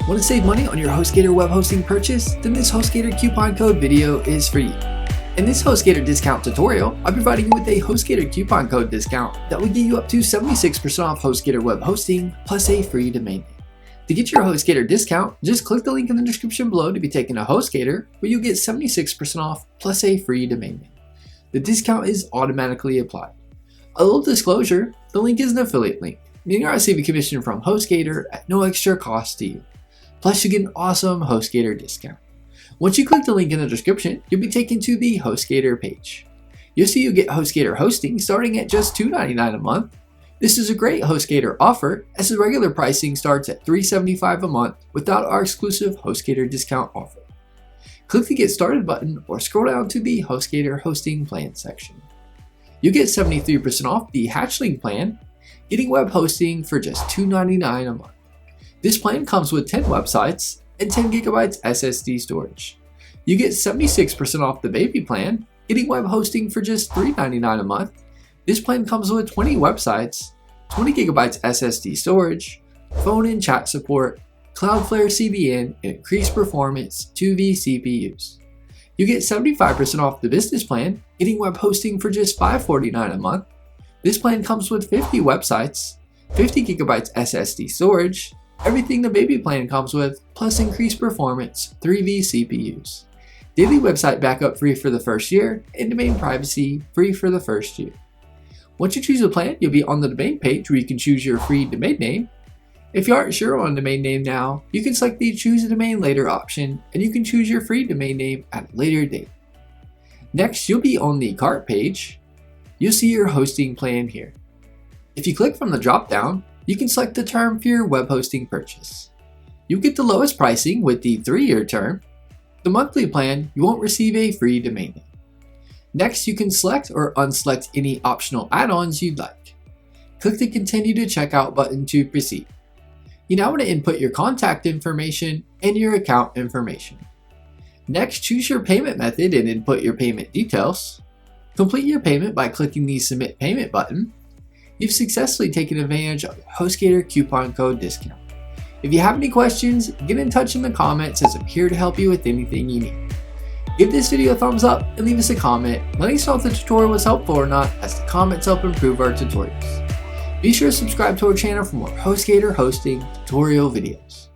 Want to save money on your Hostgator web hosting purchase? Then this Hostgator coupon code video is for you. In this Hostgator discount tutorial, I'm providing you with a Hostgator coupon code discount that will get you up to 76% off Hostgator web hosting plus a free domain name. To get your Hostgator discount, just click the link in the description below to be taken to Hostgator, where you'll get 76% off plus a free domain name. The discount is automatically applied. A little disclosure, the link is an affiliate link, meaning I receive a commission from Hostgator at no extra cost to you. Plus, you get an awesome Hostgator discount. Once you click the link in the description, you'll be taken to the Hostgator page. You'll see you get Hostgator hosting starting at just $2.99 a month. This is a great Hostgator offer, as the regular pricing starts at $3.75 a month without our exclusive Hostgator discount offer. Click the Get Started button or scroll down to the Hostgator hosting plan section. You get 73% off the Hatchling plan, getting web hosting for just $2.99 a month. This plan comes with 10 websites and 10 GB SSD storage. You get 76% off the Baby plan, getting web hosting for just $3.99 a month. This plan comes with 20 websites, 20 GB SSD storage, phone and chat support, Cloudflare CDN, and increased performance 2V CPUs. You get 75% off the Business plan, getting web hosting for just $5.49 a month. This plan comes with 50 websites, 50 GB SSD storage, everything the Baby plan comes with, plus increased performance 3V CPUs. Daily website backup free for the first year, and domain privacy free for the first year. Once you choose a plan, you'll be on the domain page where you can choose your free domain name. If you aren't sure on a domain name now, you can select the Choose a Domain Later option, and you can choose your free domain name at a later date. Next, you'll be on the cart page. You'll see your hosting plan here. If you click from the drop-down, you can select the term for your web hosting purchase. You'll get the lowest pricing with the 3-year term. The monthly plan, you won't receive a free domain name. Next, you can select or unselect any optional add-ons you'd like. Click the Continue to Checkout button to proceed. You now want to input your contact information and your account information. Next, choose your payment method and input your payment details. Complete your payment by clicking the Submit Payment button. You've successfully taken advantage of the Hostgator coupon code discount. If you have any questions, get in touch in the comments, as I'm here to help you with anything you need. Give this video a thumbs up and leave us a comment letting us know if the tutorial was helpful or not, as the comments help improve our tutorials. Be sure to subscribe to our channel for more Hostgator hosting tutorial videos.